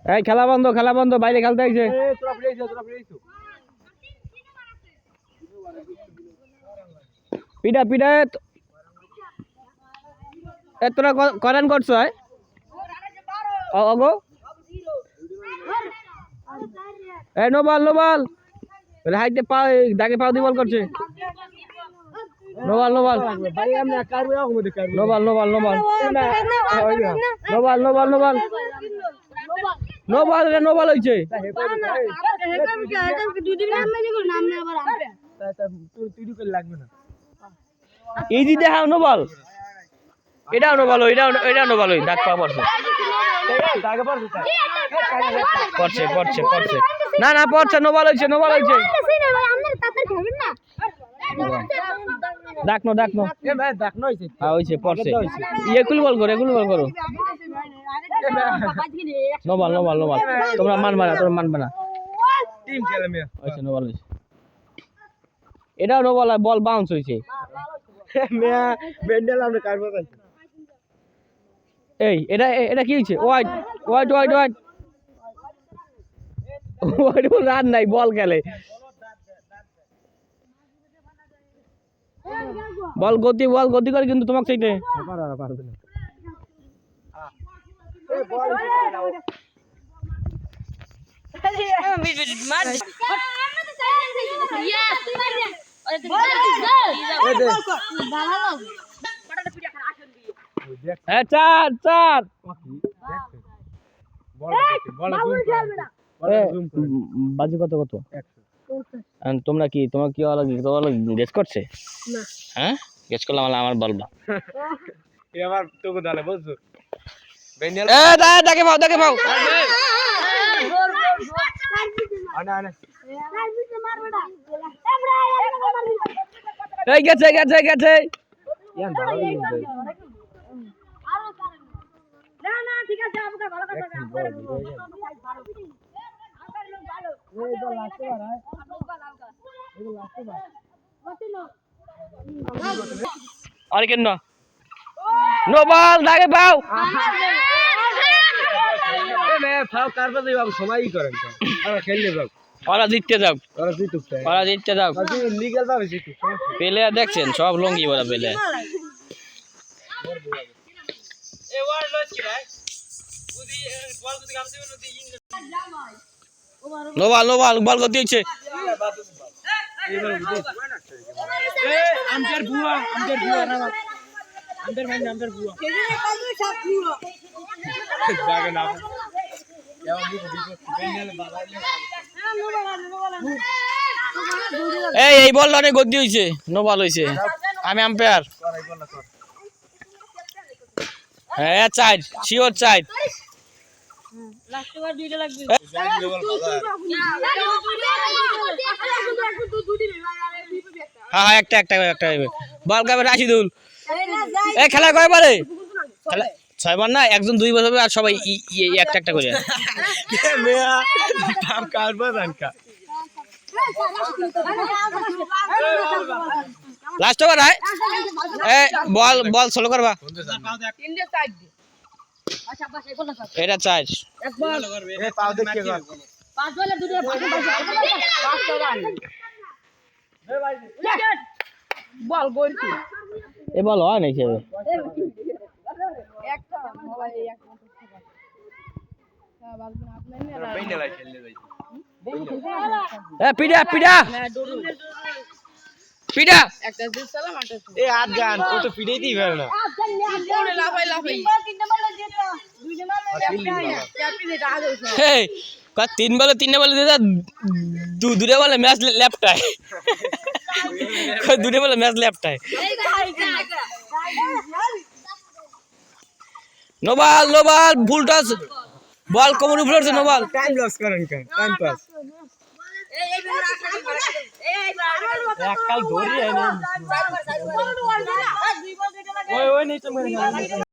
এই খেলা বন্ধ বাইরে খেলতে আইছে পিটা পিটা এ তোরা করেন করছ অগো এই নো বল হাইতে পা দাগে পা দি বল করছে নো বল ভাই আমরা কারবে মধ্যে কারবে নো বল হইছে এই দি দেখাও নো বল এটা নো বল দাগ পা পড়ছে না পড়ছে নো বল হইছে ডাক নো এ ভাই ডাক নো হইছে হ্যাঁ হইছে পড়ছে একুল বল করো নো বল তোমরা মানবা না টিম খেলে মে আচ্ছা নো বল হইছে এটা নো বল বাউন্স হইছে মে বেন্ডেল আমরা কাটবো পাইছি এই এটা কি হইছে ওয়াইড বল রান নাই বল খেলে বল গতি করে কিন্তু তোমাকে চাইতে পারবে না চার বাজি কত তোমরা কি গেস করছে হ্যাঁ গেস করলাম আমার বলবা আমার তোকে দালে বুঝছো দেখে পাও এই গেছে ঠিক আছে আমাকে ভালো কথা और किन्नो नो बॉल दागे पाओ ए मैं फाउ करबे दे बाबू সময়ই করেন তো আর খেললে যাও ওরা জিততে যাও বাকি লিগ্যাল ভাবে জিতু প্লেয়ার দেখছেন সব লঙ্গি বলা প্লেয়ার এ ওয়ার্ড লস কি রে বুদি বল যদি গামছে নতি নো বল গতি হচ্ছে আমদের বুয়া না আমদের বুয়া জায়গা না এই বলটা অনেক গতি হইছে নো বল হইছে আমি আম্পায়ার হ্যাঁ চাই শিওর চাই লাস্ট বার দুইটা লাগবে হ্যাঁ একটা বল গাবে রাশিদুল এই খেলা কয় পারে খেলা 6 বার না একজন 2 বার হবে আর সবাই একটা করে মেয়া দাম কারবা জানকা লাস্ট ওভার আয় এ বল সোলো করবা এটা চাই একবার এ পাও দেখে গো 5 বলে দুটো 5 রান এ ভাই বল গোলকি এ বল হয় নাই খেলে একটা মোবাইল এক হ্যাঁ বালবিন আপনি না বেন্ডেলাই খেললে যাই এ পিডা একটা দিন সালাম আটা এ হাত গান ও তো পিডাইতেই পারে না ওরে লাফাই তিনটা বল যেটা দুইটা মারলে ক্যাপ্টেন এটা আগে হইছে এই কা তিনটা বলে দিদা দুটো বলে ম্যাচ লেফটায় দুটো বলে ম্যাচ লেফটায় no ball full touch ball common উপরে উঠছে নো বল টাইম লস করেন কেন টাইম পাস এককাল ধরি ওই নিচে